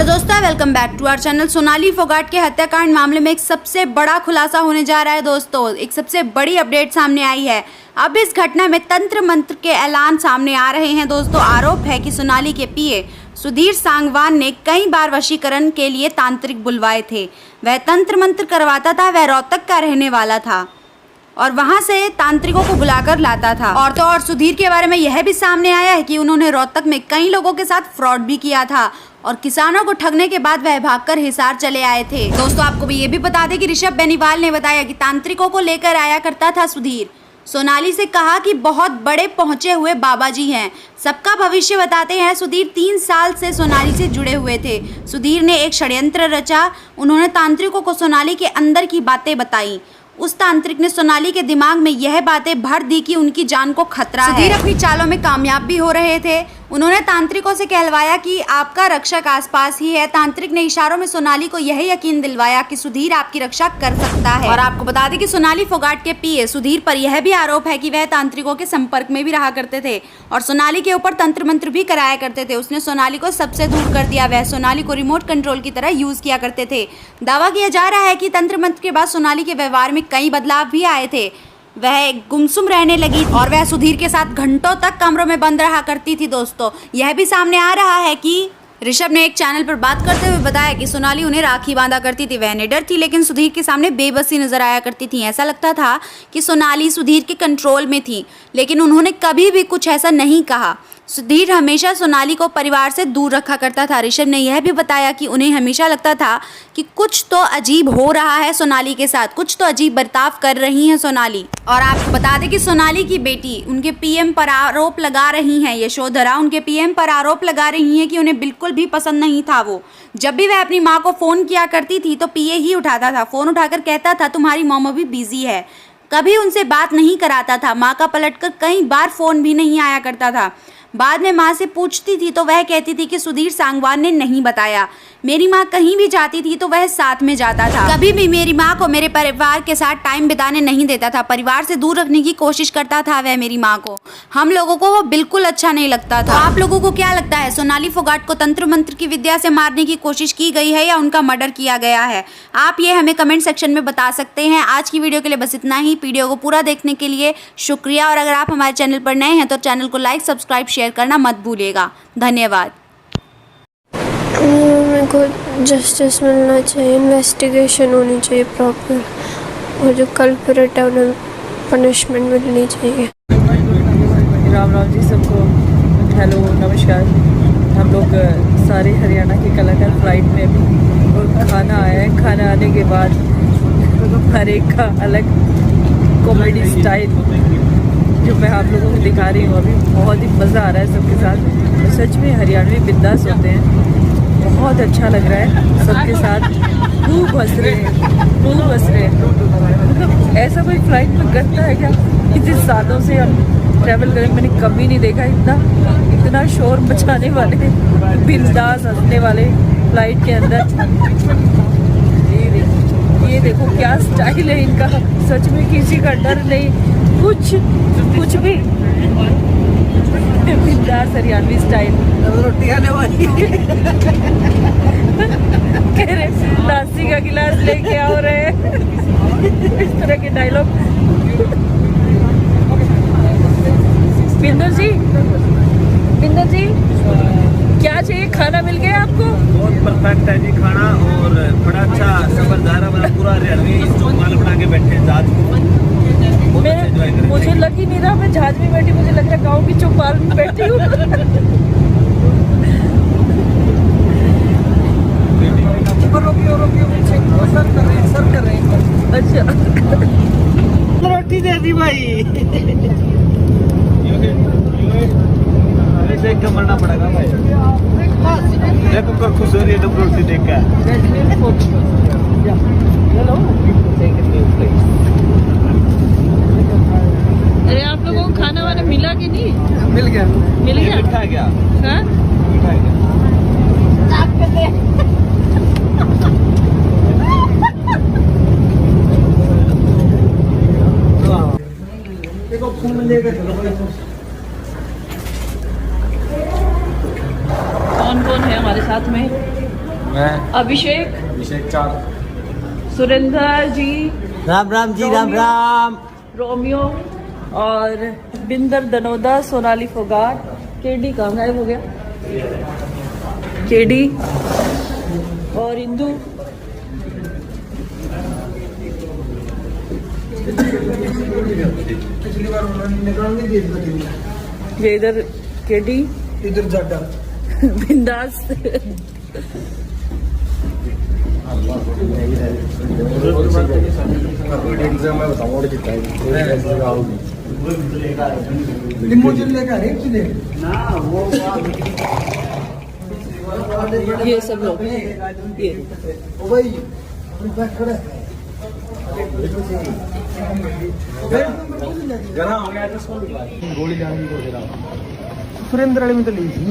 दोस्तों welcome back to our channel. Sonali Phogat के हत्याकांड मामले में एक सबसे बड़ा खुलासा होने जा रहा है दोस्तों। एक सबसे बड़ी अपडेट सामने आई है। अब इस घटना में तंत्र मंत्र के ऐलान सामने आ रहे हैं दोस्तों। आरोप है कि सोनाली के पीए सुधीर सांगवान ने कई बार वशीकरण के लिए तांत्रिक बुलवाए थे। वह तंत्र मंत्र करवाता था। वह रोहतक का रहने वाला था और वहां से तांत्रिकों को बुलाकर लाता था। और तो और सुधीर के बारे में यह भी सामने आया है कि उन्होंने रोहतक में कई लोगों के साथ फ्रॉड भी किया था और किसानों को ठगने के बाद वह भागकर हिसार चले आए थे। दोस्तों आपको भी ये भी बता दें कि ऋषभ बेनीवाल ने बताया कि तांत्रिकों को लेकर आया करता था सुधीर। सोनाली से कहा कि बहुत बड़े पहुंचे हुए बाबा जी हैं, सबका भविष्य बताते हैं। सुधीर 3 साल से सोनाली से जुड़े हुए थे। सुधीर ने एक षड्यंत्र रचा। उन्होंने तांत्रिकों को सोनाली के अंदर की बातें बताई। उस तांत्रिक ने सोनाली के दिमाग में यह बातें भर दी कि उनकी जान को खतरा है। सुधीर अपनी चालों में कामयाब भी हो रहे थे। उन्होंने तांत्रिकों से कहलवाया कि आपका रक्षक आसपास ही है। तांत्रिक ने इशारों में सोनाली को यह यकीन दिलवाया कि सुधीर आपकी रक्षा कर सकता है। और आपको बता दें कि सोनाली फोगाट के पीए सुधीर पर यह भी आरोप है कि वह तांत्रिकों के संपर्क में भी रहा करते थे और सोनाली के ऊपर तंत्र मंत्र भी कराया करते थे। उसने सोनाली को सबसे दूर कर दिया। वह सोनाली को रिमोट कंट्रोल की तरह यूज किया करते थे। दावा किया जा रहा है कि तंत्र मंत्र के बाद सोनाली के व्यवहार में कई बदलाव भी आए थे। वह गुमसुम रहने लगी और वह सुधीर के साथ घंटों तक कमरों में बंद रहा करती थी। दोस्तों यह भी सामने आ रहा है कि ऋषभ ने एक चैनल पर बात करते हुए बताया कि सोनाली उन्हें राखी बांधा करती थी। वह निडर थी लेकिन सुधीर के सामने बेबसी नजर आया करती थी। ऐसा लगता था कि सोनाली सुधीर के कंट्रोल में थी, लेकिन उन्होंने कभी भी कुछ ऐसा नहीं कहा। सुधीर हमेशा सोनाली को परिवार से दूर रखा करता था। ऋषभ ने यह भी बताया कि उन्हें हमेशा लगता था कि कुछ तो अजीब हो रहा है सोनाली के साथ, कुछ तो अजीब बर्ताव कर रही हैं सोनाली। और आपको बता दें कि सोनाली की बेटी उनके पीएम पर आरोप लगा रही हैं। यशोधरा उनके पीएम पर आरोप लगा रही हैं कि उन्हें बिल्कुल भी पसंद नहीं था वो। जब भी वह अपनी माँ को फ़ोन किया करती थी तो पीए ही उठाता था। फ़ोन उठाकर कहता था तुम्हारी मॉम अभी बिजी है। कभी उनसे बात नहीं कराता था। माँ का पलटकर कई बार फ़ोन भी नहीं आया करता था। बाद में माँ से पूछती थी तो वह कहती थी कि सुधीर सांगवान ने नहीं बताया। मेरी माँ कहीं भी जाती थी तो वह साथ में जाता था। कभी भी मेरी माँ को मेरे परिवार के साथ टाइम बिताने नहीं देता था। परिवार से दूर रखने की कोशिश करता था वह मेरी माँ को। हम लोगों को वो बिल्कुल अच्छा नहीं लगता था। तो आप लोगों को क्या लगता है, सोनाली फोगाट को तंत्र मंत्र की विद्या से मारने की कोशिश की गई है या उनका मर्डर किया गया है? आप ये हमें कमेंट सेक्शन में बता सकते हैं। आज की वीडियो के लिए बस इतना ही। वीडियो को पूरा देखने के लिए शुक्रिया। और अगर आप हमारे चैनल पर नए हैं तो चैनल को लाइक, सब्सक्राइब, शेयर करना मत भूलिएगा। धन्यवाद। मेरे को जस्टिस मिलना चाहिए, इन्वेस्टिगेशन होनी चाहिए प्रॉपर, और जो कल्प्रिट है उन्हें पनिशमेंट मिलनी चाहिए। राम राम जी सबको, हेलो नमस्कार। हम लोग सारे हरियाणा के कलाकार फ्लाइट में अभी, और खाना आया है। खाना आने के बाद हर एक का अलग कॉमेडी स्टाइल जो मैं आप लोगों को दिखा रही हूँ अभी। बहुत ही मज़ा आ रहा है सबके साथ। तो सच में हरियाणवी बिंदास होते हैं। बहुत अच्छा लग रहा है सबके साथ। खूब हंस रहे हैं, खूब हंस रहे हैं। मतलब ऐसा कोई फ्लाइट में करता है क्या? इतने सालों से हम ट्रैवल करें, मैंने कभी नहीं देखा इतना शोर मचाने वाले, बिंदास हंसने वाले फ्लाइट के अंदर। ये देखो क्या स्टाइल है इनका। सच में किसी का डर नहीं, कुछ भी। बिंदास हरियाणवी स्टाइल। रोटी आने वाली कह रहे लासी का गिलास लेके आओ रहे हैं। इस तरह के डायलॉग। बिंदर जी क्या चाहिए? खाना मिल गया आपको? बहुत परफेक्ट है जी खाना, और बड़ा अच्छा सफर जा रहा है। पूरा हरियाणवी चौपाल बना के बैठे हैं जहाज को। मुझे लग ही नहीं रहा मैं जहाज में बैठी, मुझे लग रहा है गाँव की चौपाल में बैठी हूँ। सर्व कर रहे हैं। अच्छा रोटी दे दी भाई। देख के मरना पड़ेगा भाई। देखो कर खुश हो रही है तो रोटी देख के। अरे आप लोगों को खाना वाना मिला कि नहीं? मिल गया। मीठा क्या? हाँ? देखो फोन लेकर कौन कौन है हमारे साथ में? मैं अभिषेक, अभिषेक 4 सुरेंद्र जी, राम राम जी, राम राम। रोमियो और बिंदर दनोदा, सोनाली फोगाट। केडी कहाँ गायब हो गया? केडी और इंदू। ये इधर केडी, इधर जाटा बिंदास। एग्जाम में बताऊंगा कितना लिंबू जल लेकर एक चीज ये सब लोग ये ओ भाई बैक खड़ा है गना हो गया तो गोली जाने की कोशिश सुरेंद्र वाले में तो ली थी।